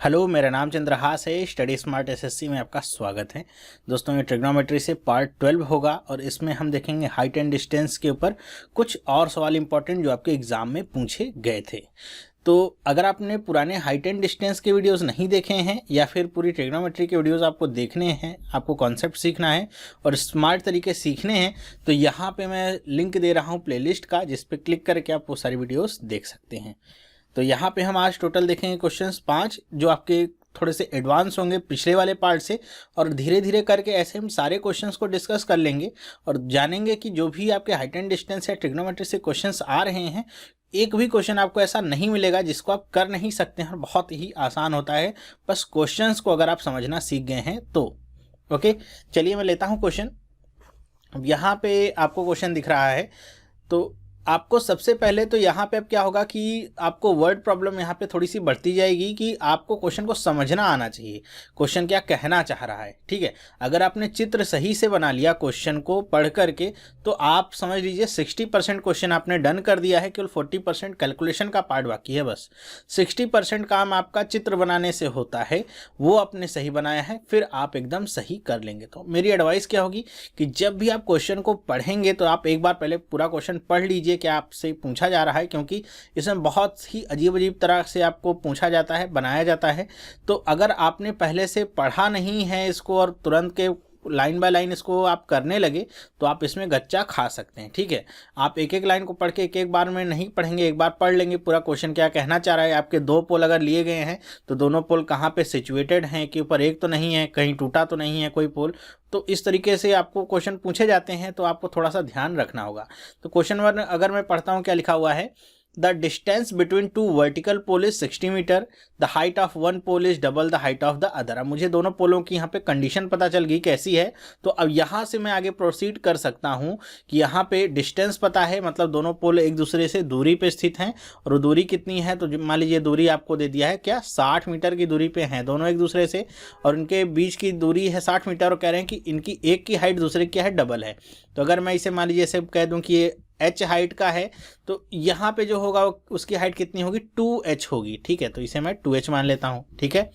Hello, मेरा नाम चंद्रहास है। स्टडी स्मार्ट एसएससी में आपका स्वागत है। दोस्तों, ये ट्रिग्नोमेट्री से पार्ट 12 होगा और इसमें हम देखेंगे हाइट एंड डिस्टेंस के ऊपर कुछ और सवाल इंपॉर्टेंट जो आपके एग्जाम में पूछे गए थे। तो अगर आपने पुराने हाइट एंड डिस्टेंस के वीडियोस नहीं देखे हैं या फिर पूरी ट्रिग्नोमेट्री के वीडियोस आपको देखने हैं, आपको कॉन्सेप्ट सीखना है और स्मार्ट तरीके सीखने हैं, तो यहाँ पे मैं लिंक दे रहा हूँ प्लेलिस्ट का, जिस पे क्लिक करके आप वो सारी वीडियोस देख सकते हैं। तो यहाँ पे हम आज टोटल देखेंगे क्वेश्चंस 5 जो आपके थोड़े से एडवांस होंगे पिछले वाले पार्ट से, और धीरे धीरे करके ऐसे हम सारे क्वेश्चंस को डिस्कस कर लेंगे और जानेंगे कि जो भी आपके हाइट एंड डिस्टेंस या ट्रिग्नोमेट्री से क्वेश्चंस आ रहे हैं, एक भी क्वेश्चन आपको ऐसा नहीं मिलेगा जिसको आप कर नहीं सकते हैं। बहुत ही आसान होता है, बस क्वेश्चंस को अगर आप समझना सीख गए हैं तो। ओके, चलिए मैं लेता हूँ क्वेश्चन। अब यहाँ पे आपको क्वेश्चन दिख रहा है, तो आपको सबसे पहले तो यहाँ पे अब क्या होगा कि आपको वर्ड प्रॉब्लम यहाँ पे थोड़ी सी बढ़ती जाएगी कि आपको क्वेश्चन को समझना आना चाहिए, क्वेश्चन क्या कहना चाह रहा है। ठीक है, अगर आपने चित्र सही से बना लिया क्वेश्चन को पढ़ करके, तो आप समझ लीजिए 60% क्वेश्चन आपने डन कर दिया है। केवल 40% कैलकुलेशन का पार्ट बाकी है। बस 60% काम आपका चित्र बनाने से होता है, वो आपने सही बनाया है, फिर आप एकदम सही कर लेंगे। तो मेरी एडवाइस क्या होगी कि जब भी आप क्वेश्चन को पढ़ेंगे तो आप एक बार पहले पूरा क्वेश्चन पढ़ लीजिए क्या आपसे पूछा जा रहा है, क्योंकि इसमें बहुत ही अजीब अजीब तरह से आपको पूछा जाता है, बनाया जाता है। तो अगर आपने पहले से पढ़ा नहीं है इसको और तुरंत के लाइन बाय लाइन इसको आप करने लगे, तो आप इसमें गच्चा खा सकते हैं। ठीक है, आप एक एक लाइन को पढ़ के एक एक बार में नहीं पढ़ेंगे, एक बार पढ़ लेंगे पूरा क्वेश्चन क्या कहना चाह रहा है। आपके दो पोल अगर लिए गए हैं तो दोनों पोल कहाँ पे सिचुएटेड हैं, कि ऊपर एक तो नहीं है, कहीं टूटा तो नहीं है कोई पोल। तो इस तरीके से आपको क्वेश्चन पूछे जाते हैं, तो आपको थोड़ा सा ध्यान रखना होगा। तो क्वेश्चन 1 अगर मैं पढ़ता हूँ, क्या लिखा हुआ है, the distance between two vertical pole is 60 metre, the height of one pole is double the height of the other. अब मुझे दोनों पोलों की यहाँ पे कंडीशन पता चल गई कैसी है। तो अब यहाँ से मैं आगे प्रोसीड कर सकता हूँ कि यहाँ पे डिस्टेंस पता है, मतलब दोनों पोल एक दूसरे से दूरी पे स्थित हैं, और वो दूरी कितनी है, तो मान लीजिए दूरी आपको दे दिया है क्या, 60 मीटर की दूरी पे हैं दोनों एक दूसरे से, और इनके बीच की दूरी है 60 मीटर, और कह रहे हैं कि इनकी एक की हाइट दूसरे की है डबल है। तो अगर मैं इसे मान लीजिए ऐसे कह दूँ कि ये h हाइट का है, तो यहाँ पे जो होगा उसकी हाइट कितनी होगी, 2h होगी। ठीक है, तो इसे मैं 2h मान लेता हूँ। ठीक है,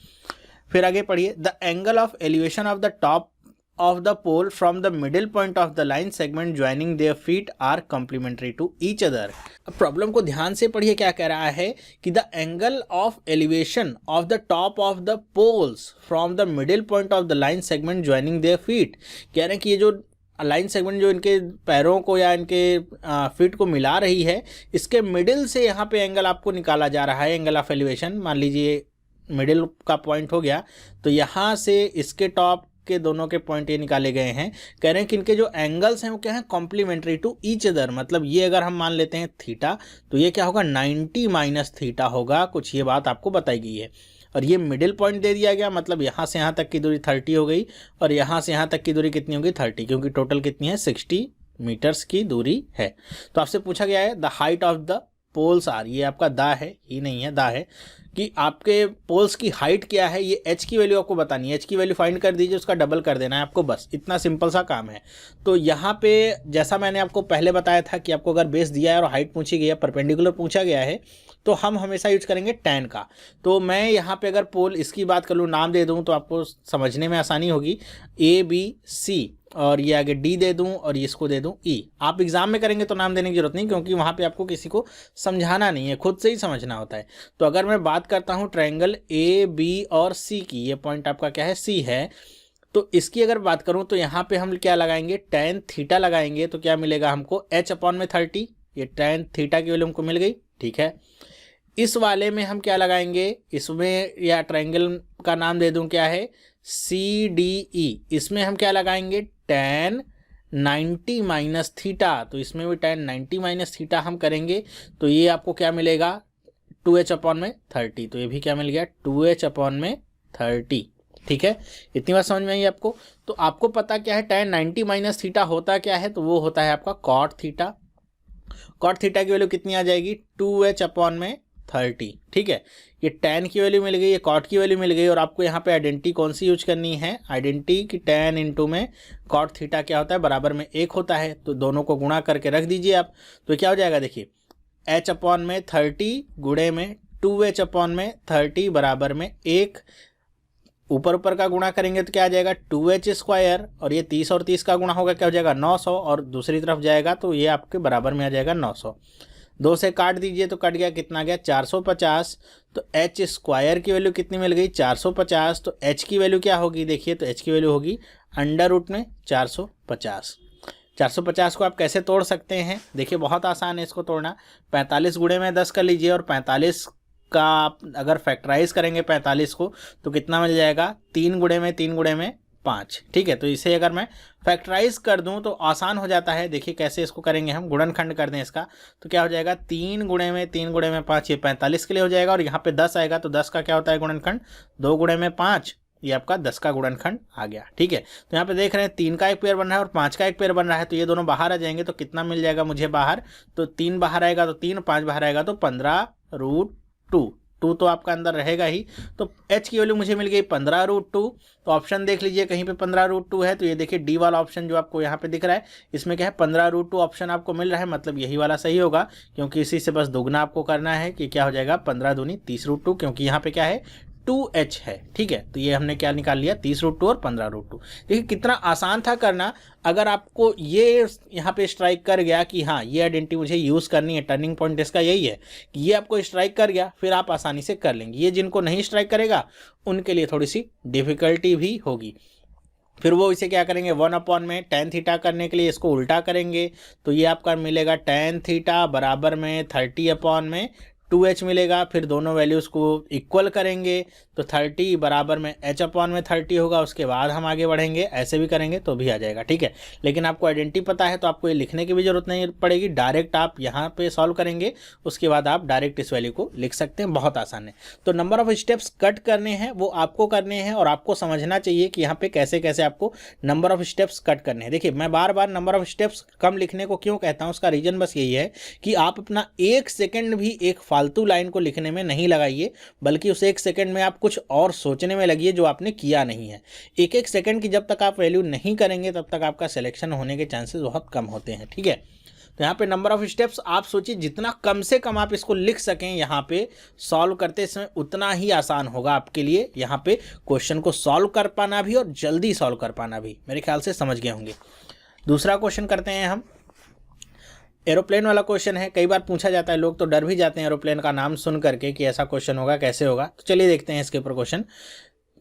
फिर आगे पढ़िए, the angle of elevation of the top of the pole from the middle point of the line segment joining their feet are complementary to each other। अब प्रॉब्लम को ध्यान से पढ़िए, क्या कह रहा है कि the angle of elevation of the top of the poles from the middle point of the line segment joining their feet, कह रहे हैं कि ये जो लाइन सेगमेंट जो इनके पैरों को या इनके फीट को मिला रही है, इसके मिडिल से यहाँ पे एंगल आपको निकाला जा रहा है, एंगल ऑफ एलिवेशन। मान लीजिए मिडिल का पॉइंट हो गया, तो यहाँ से इसके टॉप के दोनों के पॉइंट ये निकाले गए हैं। कह रहे हैं कि इनके जो एंगल्स हैं वो क्या है, कॉम्प्लीमेंट्री टू ईच अदर। मतलब ये अगर हम मान लेते हैं थीटा, तो ये क्या होगा, 90 माइनस थीटा होगा, कुछ ये बात आपको बताई गई है। और ये मिडिल पॉइंट दे दिया गया, मतलब यहाँ से यहाँ तक की दूरी 30 हो गई, और यहाँ से यहाँ तक की दूरी कितनी होगी, 30, क्योंकि टोटल कितनी है, 60 मीटर्स की दूरी है। तो आपसे पूछा गया है the height of the poles are, ये आपका दा है, ही नहीं है, दा है, कि आपके पोल्स की हाइट क्या है। ये h की वैल्यू आपको बतानी है, h की वैल्यू फाइंड कर दीजिए, उसका डबल कर देना है आपको, बस इतना सिंपल सा काम है। तो यहाँ पे जैसा मैंने आपको पहले बताया था कि आपको अगर बेस दिया है और हाइट पूछी गई है, परपेंडिकुलर पूछा गया है, तो हम हमेशा यूज करेंगे tan का। तो मैं यहाँ पे अगर पोल इसकी बात कर लूँ, नाम दे दूँ, तो आपको समझने में आसानी होगी, ABC, और ये आगे D दे दूं और इसको दे दूं E। आप एग्जाम में करेंगे तो नाम देने की जरूरत नहीं, क्योंकि वहाँ पे आपको किसी को समझाना नहीं है, खुद से ही समझना होता है। तो अगर मैं बात करता हूँ ट्रायंगल AB और C की, ये पॉइंट आपका क्या है, C है, तो इसकी अगर बात करूँ तो यहाँ पे हम क्या लगाएंगे, tan थीटा लगाएंगे, तो क्या मिलेगा हमको, h/30। ये tan थीटा की वैल्यू हमको मिल गई। ठीक है, इस वाले में हम क्या लगाएंगे, इसमें या ट्रायंगल का नाम दे दूं क्या है, CDE, इसमें हम क्या लगाएंगे, tan 90 माइनस थीटा। तो इसमें भी tan 90 माइनस थीटा हम करेंगे, तो ये आपको क्या मिलेगा, 2h/30। तो ये भी क्या मिल गया, 2h/30। ठीक है, इतनी बात समझ में आई आपको। तो आपको पता क्या है, tan 90 माइनस थीटा होता क्या है, तो वो होता है आपका cot थीटा। cot थीटा की वैल्यू कितनी आ जाएगी, 2h/30। ठीक है, ये tan की वैल्यू मिल गई, ये cot की वैल्यू मिल गई, और आपको यहाँ पे आइडेंटिटी कौन सी यूज करनी है, आइडेंटिटी की tan इंटू में cot थीटा क्या होता है, बराबर में 1 होता है। तो दोनों को गुणा करके रख दीजिए आप, तो क्या हो जाएगा, देखिए h/30 गुणे में 2h अपॉन में 30 बराबर में एक ऊपर ऊपर का गुणा करेंगे तो क्या आ जाएगा 2h स्क्वायर, और ये 30 और 30 का गुणा होगा क्या हो जाएगा 900, और दूसरी तरफ जाएगा तो ये आपके बराबर में आ जाएगा 900। 2 से काट दीजिए तो कट गया, कितना गया 450। तो h स्क्वायर की वैल्यू कितनी मिल गई 450। तो h की वैल्यू क्या होगी देखिए, तो h की वैल्यू होगी अंडर रूट में 450। 450 को आप कैसे तोड़ सकते हैं, देखिए बहुत आसान है इसको तोड़ना। 45 गुणे में 10 कर लीजिए, और 45 का आप अगर फैक्टराइज करेंगे 45 को तो कितना मिल जाएगा 3 गुणे में 3 गुणे में 5। ठीक है, तो इसे अगर मैं फैक्टराइज कर दूं तो आसान हो जाता है। देखिए कैसे इसको करेंगे, हम गुणनखंड कर दें इसका तो क्या हो जाएगा 3 गुणे में 3 गुणे में 5, ये 45 के लिए हो जाएगा। और यहाँ पे 10 आएगा तो 10 का क्या होता है गुणनखंड 2 गुणे में 5, ये आपका 10 का गुणनखंड आ गया। ठीक है, तो यहाँ पे देख रहे हैं 3 का एक पेयर बन रहा है और 5 का एक पेयर बन रहा है, तो ये दोनों बाहर आ जाएंगे तो कितना मिल जाएगा मुझे बाहर, तो 3 बाहर आएगा तो 3, 5 बाहर आएगा तो 15√2। 2 तो आपका अंदर रहेगा ही, तो h की वैल्यू मुझे मिल गई 15√2। तो ऑप्शन देख लीजिए कहीं पे 15√2 है, तो ये देखिए डी वाला ऑप्शन जो आपको यहाँ पे दिख रहा है इसमें क्या है 15√2 ऑप्शन आपको मिल रहा है, मतलब यही वाला सही होगा, क्योंकि इसी से बस दुगना आपको करना है कि क्या हो जाएगा 15 दूनी 30√2, क्योंकि यहाँ पे क्या है 2h है। ठीक है, तो ये हमने क्या निकाल लिया 30√2 और 15√2। देखिए कितना आसान था करना। अगर आपको ये यहाँ पे स्ट्राइक कर गया कि हाँ ये आइडेंटिटी मुझे यूज़ करनी है, टर्निंग पॉइंट इसका यही है कि ये आपको स्ट्राइक कर गया, फिर आप आसानी से कर लेंगे। ये जिनको नहीं स्ट्राइक करेगा उनके लिए थोड़ी सी डिफिकल्टी भी होगी। फिर वो इसे क्या करेंगे 1 अपॉन में tan थीटा करने के लिए इसको उल्टा करेंगे, तो ये आपका मिलेगा tan थीटा बराबर में 30 अपॉन में 2h मिलेगा। फिर दोनों वैल्यूज़ को इक्वल करेंगे तो 30 बराबर में h अपॉन में 30 होगा। उसके बाद हम आगे बढ़ेंगे, ऐसे भी करेंगे तो भी आ जाएगा। ठीक है, लेकिन आपको आइडेंटिटी पता है तो आपको ये लिखने की भी जरूरत नहीं पड़ेगी, डायरेक्ट आप यहाँ पे सॉल्व करेंगे, उसके बाद आप डायरेक्ट इस वैल्यू को लिख सकते हैं, बहुत आसान है। तो नंबर ऑफ स्टेप्स कट करने हैं वो आपको करने हैं, और आपको समझना चाहिए कि यहाँ पे कैसे कैसे आपको नंबर ऑफ स्टेप्स कट करने हैं। देखिए मैं बार बार नंबर ऑफ स्टेप्स कम लिखने को क्यों कहता हूँ, उसका रीजन बस यही है कि आप अपना 1 सेकेंड भी एक फालतू लाइन को लिखने में नहीं लगाइए, बल्कि उस 1 सेकेंड में आप कुछ और सोचने में लगिए जो आपने किया नहीं है। एक एक सेकेंड की जब तक आप वैल्यू नहीं करेंगे तब तक आपका सिलेक्शन होने के चांसेस बहुत कम होते हैं। ठीक है, तो यहाँ पे नंबर ऑफ स्टेप्स आप सोचिए जितना कम से कम आप इसको लिख सकें यहाँ पे सॉल्व करते समय उतना ही आसान होगा आपके लिए यहाँ पे क्वेश्चन को सॉल्व कर पाना भी और जल्दी सॉल्व कर पाना भी। मेरे ख्याल से समझ गए होंगे। दूसरा क्वेश्चन करते हैं हम, एरोप्लेन वाला क्वेश्चन है। कई बार पूछा जाता है, लोग तो डर भी जाते हैं एरोप्लेन का नाम सुन करके कि ऐसा क्वेश्चन होगा कैसे होगा। तो चलिए देखते हैं इसके ऊपर क्वेश्चन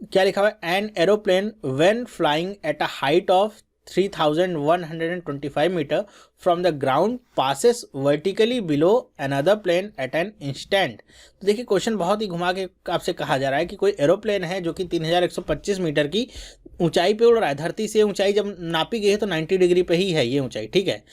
क्या लिखा हुआ है। An aeroplane when flying at a height of 3125 metre from the ground passes vertically below another plane at an instant. तो देखिए क्वेश्चन बहुत ही घुमा के आपसे कहा जा रहा है कि कोई एरोप्लेन है जो कि 3125 मीटर की ऊंचाई पे उड़ रहा है। धरती से ऊंचाई जब नापी गई है तो 90 डिग्री पे ही है ये ऊंचाई। ठीक है,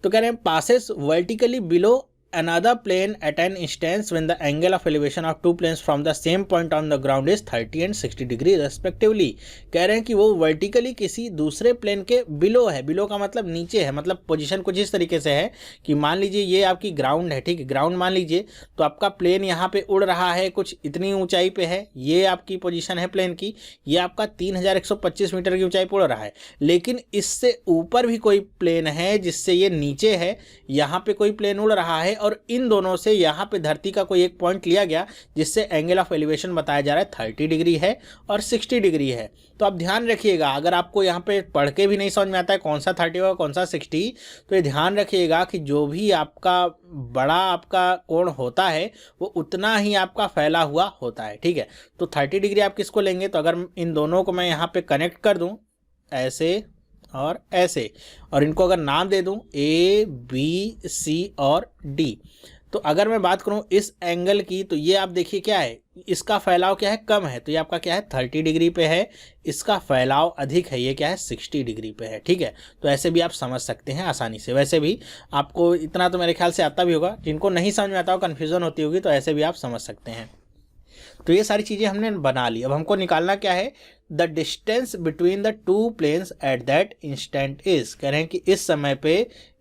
तो कह रहे हैं passes vertically below another plane at an instance when the angle of elevation of two planes from the same point on the ground is 30 and 60 degree respectively। कह रहे हैं कि वो वर्टिकली किसी दूसरे प्लेन के बिलो है। बिलो का मतलब नीचे है, मतलब पोजीशन कुछ इस तरीके से है कि मान लीजिए ये आपकी ग्राउंड है। ठीक है, ग्राउंड मान लीजिए, तो आपका प्लेन यहाँ पे उड़ रहा है, कुछ इतनी ऊंचाई पे है, ये आपकी पोजीशन है प्लेन की, ये आपका 3125 मीटर की ऊंचाई पे उड़ रहा है। लेकिन इससे ऊपर भी कोई प्लेन है जिससे ये नीचे है, यहाँ पे कोई प्लेन उड़ रहा है, और इन दोनों से यहाँ पे धरती का कोई एक पॉइंट लिया गया जिससे एंगल ऑफ एलिवेशन बताया जा रहा है 30 डिग्री है और 60 डिग्री है। तो आप ध्यान रखिएगा, अगर आपको यहाँ पे पढ़ के भी नहीं समझ में आता है कौन सा 30 होगा कौन सा 60, तो ये ध्यान रखिएगा कि जो भी आपका बड़ा आपका कोण होता है वो उतना ही आपका फैला हुआ होता है। ठीक है, तो 30 डिग्री आप किसको लेंगे, तो अगर इन दोनों को मैं यहाँ पे कनेक्ट कर दूँ ऐसे और ऐसे, और इनको अगर नाम दे दूं A B C और D, तो अगर मैं बात करूं इस एंगल की, तो ये आप देखिए क्या है, इसका फैलाव क्या है कम है, तो ये आपका क्या है 30 डिग्री पे है, इसका फैलाव अधिक है, ये क्या है 60 डिग्री पे है। ठीक है, तो ऐसे भी आप समझ सकते हैं आसानी से। वैसे भी आपको इतना तो मेरे ख्याल से आता भी होगा, जिनको नहीं समझ में आता हो कन्फ्यूज़न होती होगी, तो ऐसे भी आप समझ सकते हैं। तो ये सारी चीज़ें हमने बना ली। अब हमको निकालना क्या है, the distance between the two planes at that instant is. कह रहे हैं कि इस समय पे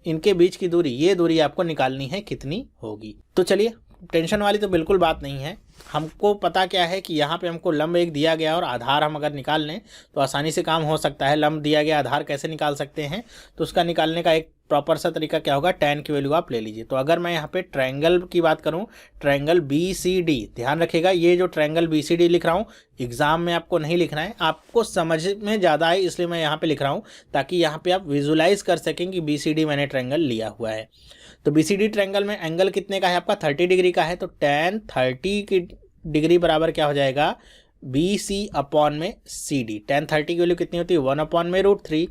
इनके बीच की दूरी, ये दूरी आपको निकालनी है कितनी होगी। तो चलिए, टेंशन वाली तो बिल्कुल बात नहीं है। हमको पता क्या है कि यहाँ पे हमको लंब एक दिया गया और आधार हम अगर निकाल लें तो आसानी से काम हो सकता है। लंब दिया गया, आधार कैसे निकाल सकते हैं, तो उसका निकालने का एक प्रॉपर सा तरीका क्या होगा, tan की वैल्यू आप ले लीजिए। तो अगर मैं यहाँ पे ट्रायंगल की बात करूँ, ट्रायंगल BCD, ध्यान रखिएगा ये जो ट्रायंगल BCD लिख रहा हूँ एग्जाम में आपको नहीं लिखना है, आपको समझ में ज़्यादा है इसलिए मैं यहाँ पे लिख रहा हूँ, ताकि यहाँ पे आप विजुलाइज कर सकें कि BCD मैंने ट्रायंगल लिया हुआ है। तो BCD ट्रायंगल में एंगल कितने का है आपका, 30 डिग्री का है। तो tan 30 की डिग्री बराबर क्या हो जाएगा, BC अपॉन में CD। tan 30 की वैल्यू कितनी होती है, 1 अपॉन में √3।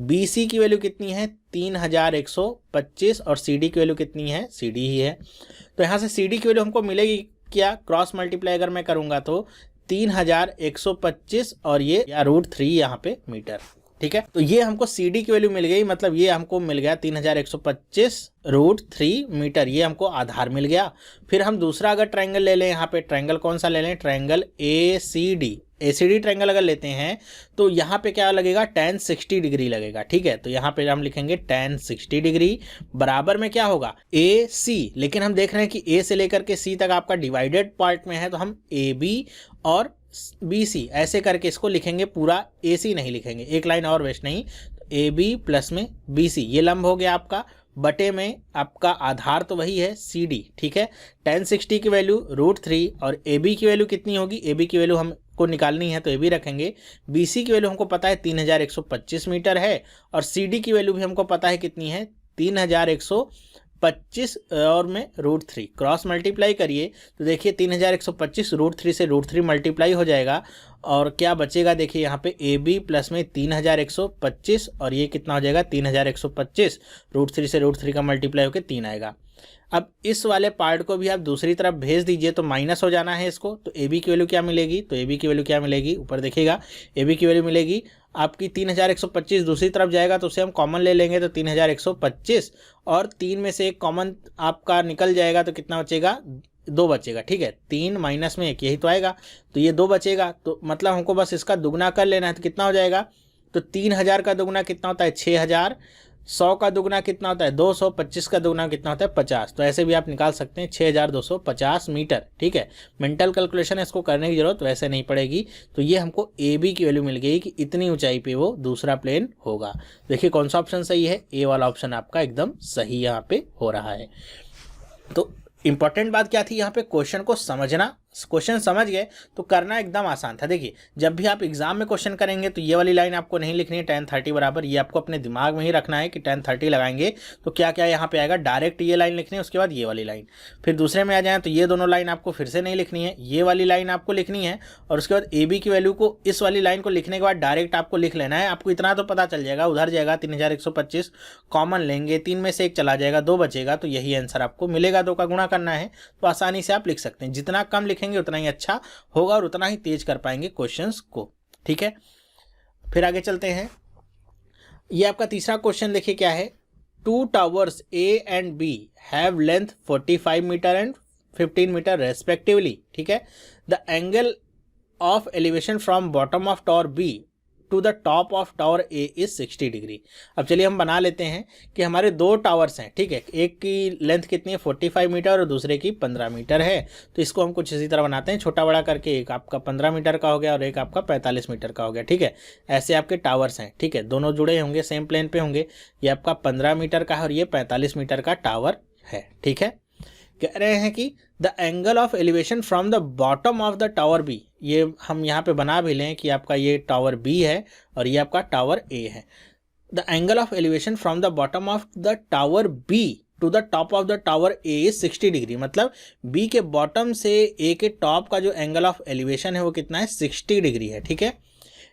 BC की वैल्यू कितनी है, 3125, और CD की वैल्यू कितनी है, CD ही है। तो यहाँ से CD की वैल्यू हमको मिलेगी क्या, क्रॉस मल्टीप्लाई अगर मैं करूँगा तो 3125 और ये या √3 यहाँ पे मीटर, ठीक है। तो ये हमको CD की वैल्यू मिल गई, मतलब ये हमको मिल गया 3125 √3 मीटर, ये हमको आधार मिल गया। फिर हम दूसरा अगर ट्रायंगल ले लें, यहाँ पे ट्रायंगल कौन सा ले लें, ट्रायंगल ACD ट्रायंगल अगर लेते हैं तो यहाँ पे क्या लगेगा, tan 60 डिग्री लगेगा, ठीक है। तो यहाँ पे हम लिखेंगे tan 60 डिग्री बराबर में क्या होगा, AC, लेकिन हम देख रहे हैं कि A से लेकर के C तक आपका डिवाइडेड पार्ट में है, तो हम AB और BC ऐसे करके इसको लिखेंगे, पूरा AC नहीं लिखेंगे, एक लाइन और वेस्ट नहीं। तो AB प्लस में BC, ये लंब हो गया आपका, बटे में आपका आधार तो वही है CD, ठीक है। tan 60 की वैल्यू √3 और AB की वैल्यू कितनी होगी, AB की वैल्यू हमको निकालनी है तो AB रखेंगे। BC की वैल्यू हमको पता है 3125 मीटर है, और CD की वैल्यू भी हमको पता है कितनी है, 3125 और में √3, क्रॉस मल्टीप्लाई करिए तो देखिए 3125 √3 से √3 मल्टीप्लाई हो जाएगा, और क्या बचेगा देखिए यहाँ पे AB प्लस में 3125, और ये कितना हो जाएगा 3125, √3 से √3 का मल्टीप्लाई होकर 3 आएगा। अब इस वाले पार्ट को भी आप दूसरी तरफ भेज दीजिए, तो माइनस हो जाना है इसको। तो AB की वैल्यू क्या मिलेगी, तो AB की वैल्यू क्या मिलेगी, ऊपर देखिएगा AB की वैल्यू मिलेगी आपकी 3125, दूसरी तरफ जाएगा तो उसे हम कॉमन ले लेंगे, तो 3125 और 3 में से एक कॉमन आपका निकल जाएगा, तो कितना बचेगा, 2 बचेगा, ठीक है। 3 माइनस में 1 यही तो आएगा, तो ये 2 बचेगा, तो मतलब हमको बस इसका दुगना कर लेना है, तो कितना हो जाएगा, तो 3000 का दुगना कितना होता है, 6000, 100 का दुगना कितना होता है 200, 25 का दुगना कितना होता है 50। तो ऐसे भी आप निकाल सकते हैं 6250 मीटर, ठीक है। मेंटल कैलकुलेशन इसको करने की जरूरत वैसे नहीं पड़ेगी। तो ये हमको AB की वैल्यू मिल गई कि इतनी ऊंचाई पे वो दूसरा प्लेन होगा। देखिए कौन सा ऑप्शन सही है, A वाला ऑप्शन आपका एकदम सही यहाँ पे हो रहा है। तो इंपॉर्टेंट बात क्या थी यहाँ पे, क्वेश्चन को समझना। क्वेश्चन समझ गए तो करना एकदम आसान था। देखिए जब भी आप एग्जाम में क्वेश्चन करेंगे तो ये वाली लाइन आपको नहीं लिखनी है tan 30 बराबर, ये आपको अपने दिमाग में ही रखना है कि tan 30 लगाएंगे तो क्या क्या यहाँ पे आएगा, डायरेक्ट ये लाइन लिखनी है, उसके बाद ये वाली लाइन। फिर दूसरे में आ जाए तो ये दोनों लाइन आपको फिर से नहीं लिखनी है, ये वाली लाइन आपको लिखनी है, और उसके बाद AB की वैल्यू को इस वाली लाइन को लिखने के बाद डायरेक्ट आपको लिख लेना है। आपको इतना तो पता चल जाएगा, उधर जाएगा 3125 कॉमन लेंगे, 3 में से 1 चला जाएगा, 2 बचेगा, तो यही आंसर आपको मिलेगा। 2 का गुणा करना है तो आसानी से आप लिख सकते हैं। जितना कम लिखेंगे उतना ही अच्छा होगा और उतना ही तेज कर पाएंगे क्वेश्चंस को, ठीक है। फिर आगे चलते हैं। ये आपका तीसरा क्वेश्चन देखिए क्या है, 2 towers A and B have length 45 metre and 15 metre respectively, ठीक है। The angle of elevation from bottom of tower B to the top of tower A is 60 degree. अब चलिए हम बना लेते हैं कि हमारे 2 टावर्स हैं, ठीक है। एक की लेंथ कितनी है 45 मीटर और दूसरे की 15 मीटर है। तो इसको हम कुछ इसी तरह बनाते हैं, छोटा बड़ा करके। एक आपका 15 मीटर का हो गया और एक आपका 45 मीटर का हो गया, ठीक है। ऐसे आपके टावर्स हैं, ठीक है, दोनों जुड़े होंगे, सेम प्लेन पे होंगे। ये आपका 15 मीटर का है और ये 45 मीटर का टावर है, ठीक है। कह रहे हैं कि the angle of elevation from the bottom of the tower B, ये हम यहाँ पे बना भी लें कि आपका ये टावर B है और ये आपका टावर A है। The angle of elevation from the bottom of the tower B to the top of the tower A is 60 degree. मतलब B के बॉटम से A के टॉप का जो एंगल ऑफ एलिवेशन है वो कितना है, 60 डिग्री है, ठीक है।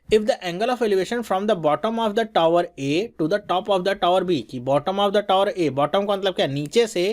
If the angle of elevation from the bottom of the tower A to the top of the tower B, की bottom of the tower A, bottom का मतलब क्या, नीचे से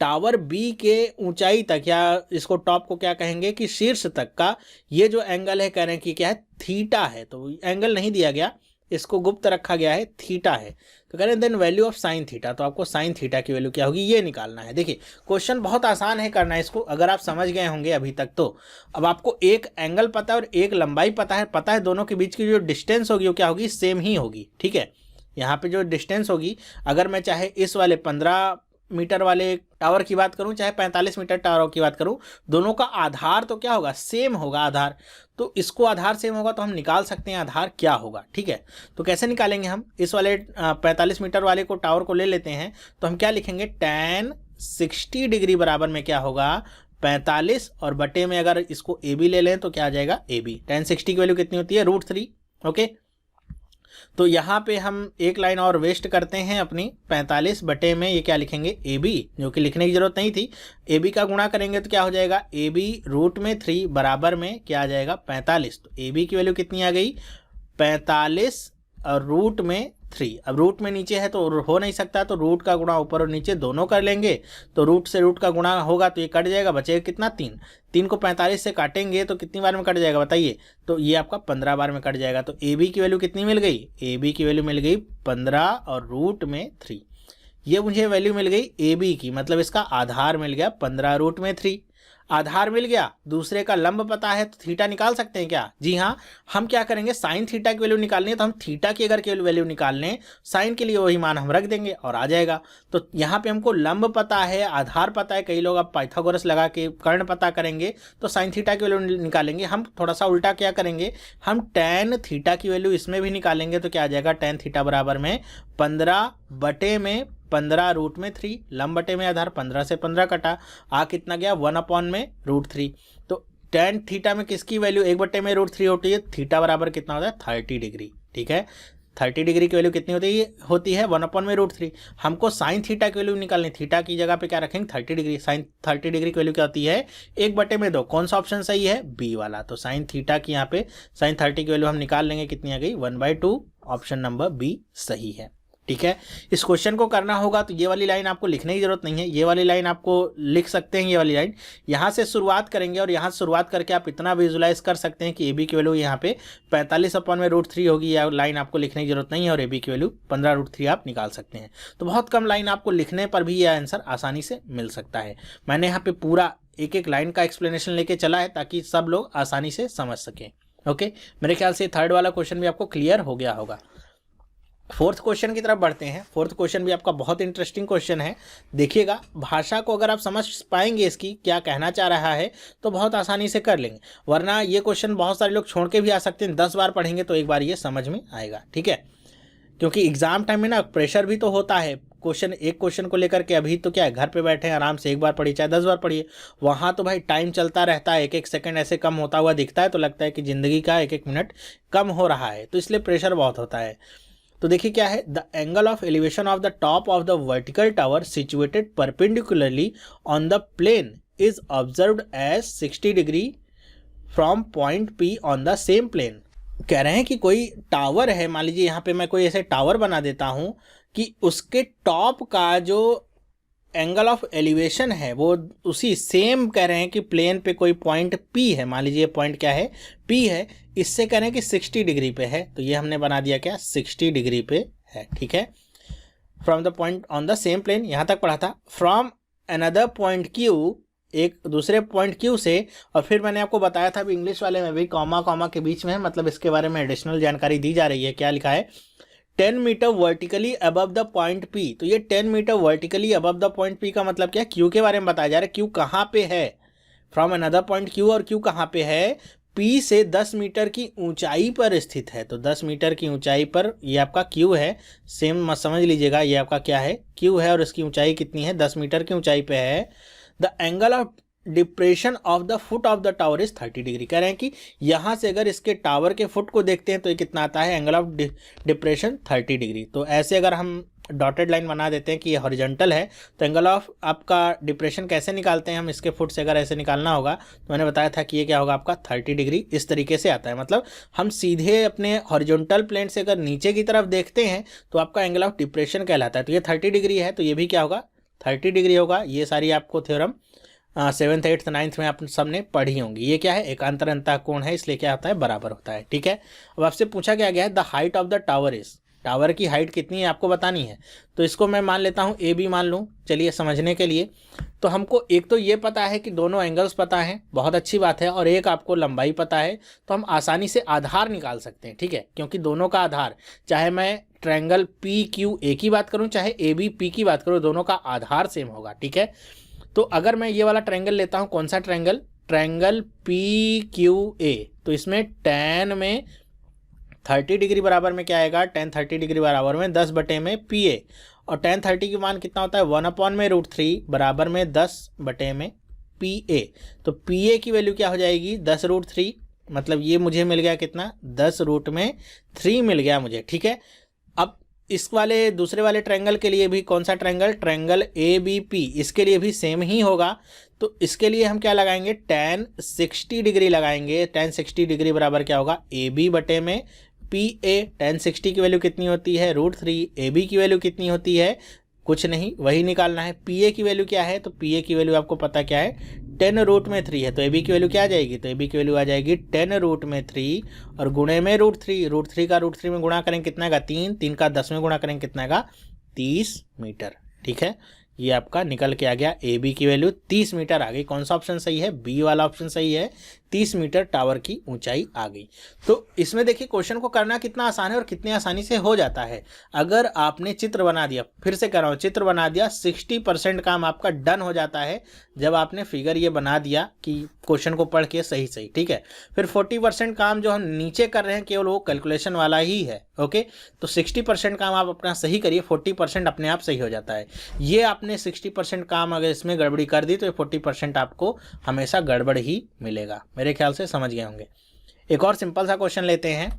टावर B के ऊंचाई तक, या इसको टॉप को क्या कहेंगे कि शीर्ष तक का ये जो एंगल है, कह रहे हैं कि क्या है, थीटा है। तो एंगल नहीं दिया गया, इसको गुप्त रखा गया है, थीटा है। तो कह रहे हैं then value of sine theta, तो आपको साइन थीटा की वैल्यू क्या होगी ये निकालना है। देखिए क्वेश्चन बहुत आसान है करना इसको, अगर आप समझ गए होंगे अभी तक। तो अब आपको एक एंगल पता है और एक लंबाई पता है दोनों के बीच की जो डिस्टेंस होगी वो क्या होगी, सेम ही होगी, ठीक है। यहाँ पे जो डिस्टेंस होगी, अगर मैं चाहे इस वाले 15 मीटर वाले टावर की बात करूं चाहे 45 मीटर टावर की बात करूं, दोनों का आधार तो क्या होगा, सेम होगा आधार। तो इसको आधार सेम होगा तो हम निकाल सकते हैं आधार क्या होगा। ठीक है, तो कैसे निकालेंगे हम, इस वाले 45 मीटर वाले को टावर को ले लेते हैं, तो हम क्या लिखेंगे, tan 60 डिग्री बराबर में क्या होगा 45, और बटे में अगर इसको ए बी ले लें तो क्या आ जाएगा ए बी। tan 60 की वैल्यू कितनी होती है, √3। ओके, तो यहाँ पे हम एक लाइन और वेस्ट करते हैं अपनी, 45 बटे में ये क्या लिखेंगे ए बी, जो कि लिखने की जरूरत नहीं थी। ए बी का गुणा करेंगे तो क्या हो जाएगा, ए बी √3 बराबर में क्या आ जाएगा 45। तो ए बी की वैल्यू कितनी आ गई 45 और √3। अब रूट में नीचे है तो हो नहीं सकता, तो रूट का गुणा ऊपर और नीचे दोनों कर लेंगे, तो रूट से रूट का गुणा होगा तो ये कट जाएगा, बचेगा कितना 3। 3 को 45 से काटेंगे तो कितनी बार में कट जाएगा बताइए, तो ये आपका 15 बार में कट जाएगा। तो ए बी की वैल्यू कितनी मिल गई, ए बी की वैल्यू मिल गई 15 और √3। ये मुझे वैल्यू मिल गई ए बी की, मतलब इसका आधार मिल गया 15 √3। आधार मिल गया, दूसरे का लंब पता है तो थीटा निकाल सकते हैं क्या, जी हाँ। हम क्या करेंगे, साइन थीटा की वैल्यू निकालनी है तो हम थीटा की अगर केवल वैल्यू निकाल लें, साइन के लिए वही मान हम रख देंगे और आ जाएगा। तो यहाँ पे हमको लंब पता है, आधार पता है, कई लोग अब पाइथागोरस लगा के कर्ण पता करेंगे तो साइन थीटा की वैल्यू निकालेंगे। हम थोड़ा सा उल्टा क्या करेंगे, हम tan थीटा की वैल्यू इसमें भी निकालेंगे तो क्या आ जाएगा, tan थीटा बराबर में 15 बटे में 15 √3, लंब बटे में आधार, 15 से 15 कटा, आ कितना गया 1/√3। तो tan थीटा में किसकी वैल्यू 1 बटे में √3 होती है, थीटा बराबर कितना होता है 30 डिग्री। ठीक है, 30 डिग्री की वैल्यू कितनी होती है 1/√3। हमको साइन थीटा की वैल्यू निकालनी, थीटा की जगह पे क्या रखेंगे 30 डिग्री। साइन 30 डिग्री की वैल्यू क्या होती है 1 बटे में 2। कौन सा ऑप्शन सही है, बी वाला। तो साइन थीटा की यहाँ पे साइन 30 की वैल्यू हम निकाल लेंगे, कितनी आ गई 1/2। ऑप्शन नंबर बी सही है। ठीक है, इस क्वेश्चन को करना होगा तो ये वाली लाइन आपको लिखने की जरूरत नहीं है, ये वाली लाइन आपको लिख सकते हैं। ये वाली लाइन यहाँ से शुरुआत करेंगे और यहाँ से शुरुआत करके आप इतना विजुलाइज कर सकते हैं कि ए बी की वैल्यू यहाँ पे 45/√3 होगी। या लाइन आपको लिखने की जरूरत नहीं है और ए बी की वैल्यू 15√3 आप निकाल सकते हैं। तो बहुत कम लाइन आपको लिखने पर भी यह आंसर आसानी से मिल सकता है। मैंने यहाँ पे पूरा एक एक लाइन का एक्सप्लेनेशन लेके चला है ताकि सब लोग आसानी से समझ सकें। ओके, मेरे ख्याल से थर्ड वाला क्वेश्चन भी आपको क्लियर हो गया होगा। फोर्थ क्वेश्चन की तरफ बढ़ते हैं। फोर्थ क्वेश्चन भी आपका बहुत इंटरेस्टिंग क्वेश्चन है। देखिएगा, भाषा को अगर आप समझ पाएंगे इसकी क्या कहना चाह रहा है तो बहुत आसानी से कर लेंगे, वरना ये क्वेश्चन बहुत सारे लोग छोड़ के भी आ सकते हैं। 10 बार पढ़ेंगे तो एक बार ये समझ में आएगा। ठीक है, क्योंकि एग्जाम टाइम में ना प्रेशर भी तो होता है। एक क्वेश्चन को लेकर के अभी तो क्या है, घर पे बैठे हैं आराम से, एक बार पढ़िए चाहे 10 बार पढ़िए। वहाँ तो भाई टाइम चलता रहता है, एक एक सेकंड ऐसे कम होता हुआ दिखता है तो लगता है कि ज़िंदगी का एक एक मिनट कम हो रहा है, तो इसलिए प्रेशर बहुत होता है। तो देखिए क्या है, the angle of elevation of the top of the vertical tower situated perpendicularly on the plane is observed as 60 degree from point P on the same plane. कह रहे हैं कि कोई टावर है, मान लीजिए यहाँ पे मैं कोई ऐसे टावर बना देता हूँ कि उसके टॉप का जो एंगल ऑफ एलिवेशन है वो उसी सेम कह रहे हैं कि प्लेन पे कोई पॉइंट P है, मान लीजिए पॉइंट क्या है P है, इससे कह रहे हैं कि 60 डिग्री पे है। तो ये हमने बना दिया क्या 60 डिग्री पे है। ठीक है, from the point on the same plane, यहाँ तक पढ़ा था। फ्रॉम अनदर पॉइंट Q, एक दूसरे पॉइंट Q से, और फिर मैंने आपको बताया था भी इंग्लिश वाले में भी कॉमा कॉमा के बीच में है, मतलब इसके बारे में एडिशनल जानकारी दी जा रही है। क्या लिखा है, 10 metre vertically above the point P। तो ये 10 metre vertically above the point P का मतलब क्या है, Q के बारे में बताया जा रहा है। Q कहाँ पे है, फ्रॉम अनदर पॉइंट Q, और Q कहाँ पे है, P से 10 मीटर की ऊंचाई पर स्थित है। तो 10 मीटर की ऊंचाई पर ये आपका Q है। सेम समझ लीजिएगा, ये आपका क्या है Q है और इसकी ऊंचाई कितनी है 10 मीटर की ऊंचाई पे है। The angle of depression of the foot of the tower is 30 degree. कह रहे हैं कि यहाँ से अगर इसके टावर के फुट को देखते हैं तो ये कितना आता है, एंगल ऑफ डिप्रेशन 30 डिग्री। तो ऐसे अगर हम डॉटेड लाइन बना देते हैं कि ये हॉरिजॉन्टल है तो एंगल ऑफ आपका डिप्रेशन कैसे निकालते हैं हम, इसके फुट से अगर ऐसे निकालना होगा तो मैंने बताया था कि ये क्या होगा आपका 30 डिग्री इस तरीके से आता है। मतलब हम सीधे अपने हॉरिजॉन्टल प्लेन से अगर नीचे की तरफ देखते हैं तो आपका एंगल ऑफ डिप्रेशन कहलाता है। तो ये 30 डिग्री है, तो ये भी क्या होगा 30 डिग्री होगा। ये सारी आपको थ्योरम 7th 8th 9th में आप सबने पढ़ी होंगी। ये क्या है, एकांतर अंतः कोण है, इसलिए क्या होता है बराबर होता है। ठीक है, अब आपसे पूछा क्या गया है, the height of the tower is, tower की हाइट कितनी है आपको बतानी है। तो इसको मैं मान लेता हूँ ए बी मान लूँ, चलिए समझने के लिए। तो हमको एक तो ये पता है कि दोनों एंगल्स पता है, बहुत अच्छी बात है, और एक आपको लंबाई पता है, तो हम आसानी से आधार निकाल सकते हैं, ठीक है। क्योंकि दोनों का आधार, चाहे मैं ट्रायंगल पी क्यू ए की बात करूँ, चाहे ए बी पी की बात करूँ, दोनों का आधार सेम होगा, ठीक है। तो अगर मैं ये वाला ट्रायंगल लेता हूँ, कौन सा triangle, triangle P Q A, तो इसमें tan में 30 डिग्री बराबर में क्या आएगा, tan 30 डिग्री बराबर में 10 बटे में पी ए, और tan 30 की मान कितना होता है 1/√3 बराबर में 10 बटे में पी ए। तो पी ए की वैल्यू क्या हो जाएगी 10√3, मतलब ये मुझे मिल गया कितना 10√3 मिल गया मुझे, ठीक है। अब इस वाले दूसरे वाले ट्रायंगल के लिए भी कौन सा triangle, triangle A B P, इसके लिए भी सेम ही होगा। तो इसके लिए हम क्या लगाएंगे, tan 60 डिग्री लगाएंगे। tan 60 डिग्री बराबर क्या होगा ए बी बटे में पी ए। tan 60 की वैल्यू कितनी होती है √3, ए बी की वैल्यू कितनी होती है, कुछ नहीं, वही निकालना है। पी ए की वैल्यू क्या है, तो पी ए की वैल्यू आपको पता क्या है 10√3 है, तो ए बी की वैल्यू क्या आ जाएगी, तो ए बी की वैल्यू आ जाएगी 10√3 और गुणे में √3 का √3 में गुणा करेंगे कितना का 3 का 10 में गुणा करेंगे कितना का 30 मीटर, ठीक है। ये आपका निकल के आ गया ए बी की वैल्यू 30 मीटर आ गई। कौन सा ऑप्शन सही है, बी वाला ऑप्शन सही है, 30 मीटर टावर की ऊंचाई आ गई। तो इसमें देखिए क्वेश्चन को करना कितना आसान है और कितनी आसानी से हो जाता है। अगर आपने चित्र बना दिया, फिर से कर रहा हूँ, चित्र बना दिया, 60% काम आपका डन हो जाता है जब आपने फिगर ये बना दिया कि क्वेश्चन को पढ़ के सही सही, ठीक है। फिर 40% काम जो हम नीचे कर रहे हैं केवल वो कैलकुलेशन वाला ही है, ओके। तो 60% काम आप अपना सही करिए, 40% अपने आप सही हो जाता है। ये आपने 60% काम अगर इसमें गड़बड़ी कर दी तो 40% आपको हमेशा गड़बड़ ही मिलेगा। मेरे ख्याल से समझ गए होंगे। एक और सिंपल सा क्वेश्चन लेते हैं,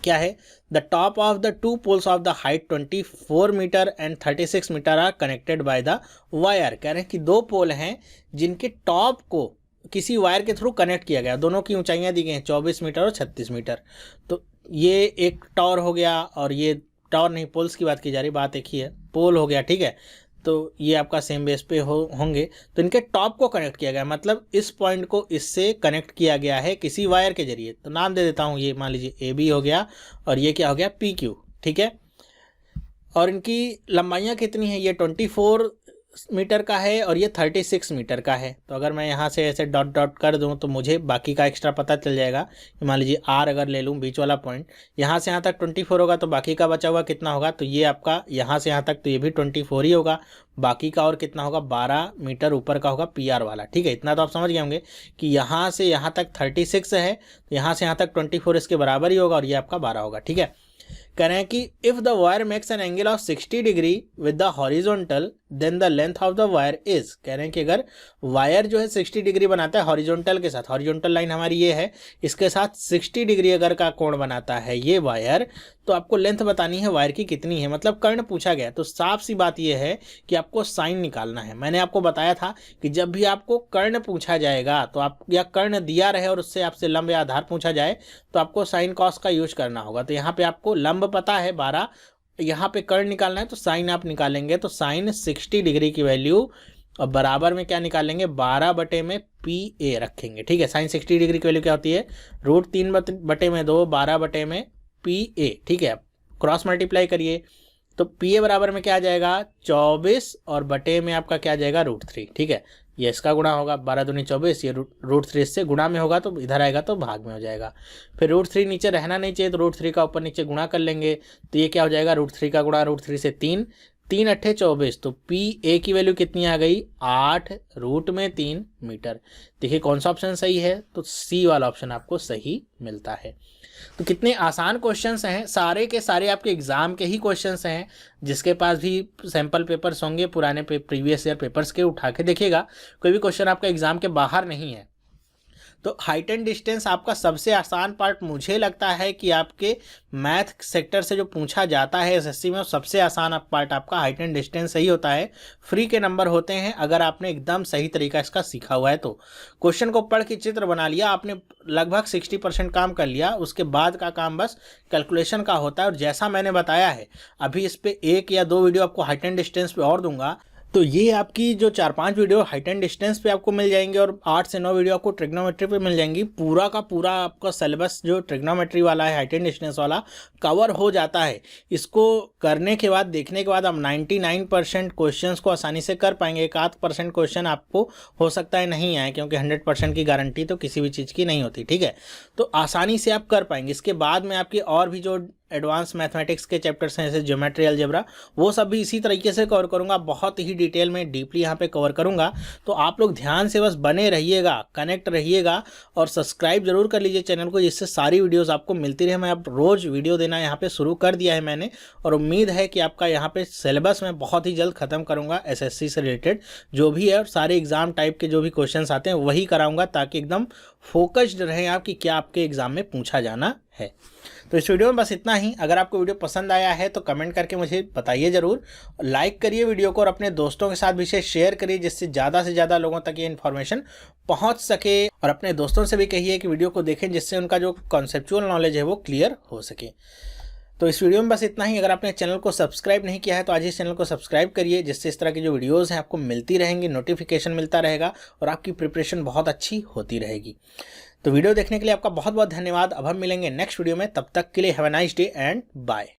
क्या है, the top of the two poles of the height 24 metre and 36 metre are connected by the wire. कह रहे हैं कि दो पोल हैं जिनके टॉप को किसी वायर के थ्रू कनेक्ट किया गया, दोनों की ऊंचाइयां दी गई हैं 24 मीटर और 36 मीटर। तो ये एक टॉवर हो गया, और ये टॉवर नहीं, पोल्स की बात की जा रही, बात एक ही है, पोल हो गया, ठीक है। तो ये आपका सेम बेस पे होंगे, तो इनके टॉप को कनेक्ट किया गया, मतलब इस पॉइंट को इससे कनेक्ट किया गया है किसी वायर के जरिए। तो नाम दे देता हूँ, ये मान लीजिए ए बी हो गया और ये क्या हो गया पी क्यू, ठीक है। और इनकी लंबाइयाँ कितनी है, ये 24 मीटर का है और ये 36 मीटर का है। तो अगर मैं यहाँ से ऐसे डॉट डॉट कर दूँ तो मुझे बाकी का एक्स्ट्रा पता चल जाएगा। मान लीजिए आर अगर ले लूँ बीच वाला पॉइंट, यहाँ से यहाँ तक 24 होगा, तो बाकी का बचा हुआ कितना होगा, तो ये आपका यहाँ से यहाँ तक तो ये भी 24 ही होगा, बाकी का और कितना होगा 12 मीटर ऊपर का होगा पी आर वाला, ठीक है। इतना तो आप समझ गए होंगे कि यहाँ से यहाँ तक 36 है, तो यहाँ से यहाँ तक 24 इसके बराबर ही होगा, और ये आपका 12 होगा, ठीक है। कह रहे हैं कि if the wire makes an angle of 60 degree with the horizontal then the length of the wire is. कह रहे हैं कि अगर वायर जो है 60 डिग्री बनाता है हॉरिजॉन्टल के साथ, हॉरिजॉन्टल लाइन हमारी ये है, इसके साथ 60 डिग्री अगर का कोण बनाता है ये वायर, तो आपको लेंथ बतानी है वायर की कितनी है, मतलब कर्ण पूछा गया। तो साफ सी बात ये है कि आपको साइन निकालना है। मैंने आपको बताया था कि जब भी आपको कर्ण पूछा जाएगा, तो आप या कर्ण दिया रहे और उससे आपसे लंब या आधार पूछा जाए, तो आपको साइन कॉस का यूज करना होगा। तो यहाँ पे आपको लंब पता है 12, यहाँ पे कर्ण निकालना है, तो साइन आप निकालेंगे, तो साइन 60 डिग्री की वैल्यू और बराबर में क्या निकालेंगे 12 बटे में पी ए रखेंगे, ठीक है। साइन 60 डिग्री की वैल्यू क्या होती है √3 बटे में 2, 12 बटे में पी ए, ठीक है। क्रॉस मल्टीप्लाई करिए तो पी ए बराबर में क्या आ जाएगा 24 और बटे में आपका क्या आ जाएगा √3, ठीक है। ये इसका गुणा होगा, 12 दूनी 24, ये √3 इससे गुणा में होगा तो इधर आएगा तो भाग में हो जाएगा। फिर √3 नीचे रहना नहीं चाहिए, तो √3 का ऊपर नीचे गुणा कर लेंगे, तो ये क्या हो जाएगा √3 का गुणा √3 से 3, 3 अट्ठे 24, तो पी ए की वैल्यू कितनी आ गई 8 √3 मीटर। देखिए कौन सा ऑप्शन सही है, तो सी वाला ऑप्शन आपको सही मिलता है। तो कितने आसान क्वेश्चंस हैं, सारे के सारे आपके एग्जाम के ही क्वेश्चंस हैं। जिसके पास भी सैम्पल पेपर्स होंगे पुराने प्रीवियस ईयर पेपर्स के, उठा के देखिएगा, कोई भी क्वेश्चन आपका एग्जाम के बाहर नहीं है। तो हाइट एंड डिस्टेंस आपका सबसे आसान पार्ट मुझे लगता है कि आपके मैथ सेक्टर से जो पूछा जाता है एसएससी में, वो सबसे आसान पार्ट आपका हाइट एंड डिस्टेंस सही होता है। फ्री के नंबर होते हैं अगर आपने एकदम सही तरीका इसका सीखा हुआ है। तो क्वेश्चन को पढ़ के चित्र बना लिया आपने, लगभग 60% काम कर लिया, उसके बाद का काम बस कैलकुलेशन का होता है। और जैसा मैंने बताया है, अभी इस पर 1 या 2 वीडियो आपको हाइट एंड डिस्टेंस पे और दूंगा, तो ये आपकी जो 4-5 वीडियो हाइट एंड डिस्टेंस पे आपको मिल जाएंगे और 8 से 9 वीडियो आपको ट्रिग्नोमेट्री पे मिल जाएंगी। पूरा का पूरा आपका सिलेबस जो ट्रिग्नोमेट्री वाला है, हाइट एंड डिस्टेंस वाला, कवर हो जाता है। इसको करने के बाद, देखने के बाद आप 99% क्वेश्चंस को आसानी से कर पाएंगे। 1-8% क्वेश्चन आपको हो सकता है नहीं आए, क्योंकि 100% की गारंटी तो किसी भी चीज़ की नहीं होती, ठीक है। तो आसानी से आप कर पाएंगे। इसके बाद में आपकी और भी जो एडवांस मैथमेटिक्स के चैप्टर्स हैं, जैसे ज्योमेट्री, अलजेब्रा, वो सब भी इसी तरीके से कवर करूंगा। बहुत ही डिटेल में, डीपली यहाँ पे कवर करूंगा। तो आप लोग ध्यान से बस बने रहिएगा, कनेक्ट रहिएगा और सब्सक्राइब जरूर कर लीजिए चैनल को, जिससे सारी वीडियोस आपको मिलती रहे। मैं अब रोज़ वीडियो देना यहाँ पे शुरू कर दिया है मैंने, और उम्मीद है कि आपका यहाँ पे सिलेबस मैं बहुत ही जल्द ख़त्म करूँगा। SSC से रिलेटेड जो भी है, और सारे एग्जाम टाइप के जो भी क्वेश्चन आते हैं वही कराऊँगा, ताकि एकदम फोकस्ड रहें आप कि क्या आपके एग्जाम में पूछा जाना है। तो इस वीडियो में बस इतना ही। अगर आपको वीडियो पसंद आया है तो कमेंट करके मुझे बताइए ज़रूर। लाइक करिए वीडियो को और अपने दोस्तों के साथ भी इसे शेयर करिए, जिससे ज़्यादा से ज़्यादा लोगों तक ये इन्फॉर्मेशन पहुंच सके। और अपने दोस्तों से भी कहिए कि वीडियो को देखें, जिससे उनका जो कॉन्सेप्चुअल नॉलेज है वो क्लियर हो सके। तो इस वीडियो में बस इतना ही। अगर आपने चैनल को सब्सक्राइब नहीं किया है तो आज इस चैनल को सब्सक्राइब करिए, जिससे इस तरह की जो वीडियोज़ हैं आपको मिलती रहेंगी, नोटिफिकेशन मिलता रहेगा और आपकी प्रिपरेशन बहुत अच्छी होती रहेगी। तो वीडियो देखने के लिए आपका बहुत बहुत धन्यवाद। अब हम मिलेंगे नेक्स्ट वीडियो में, तब तक के लिए have a nice day and bye.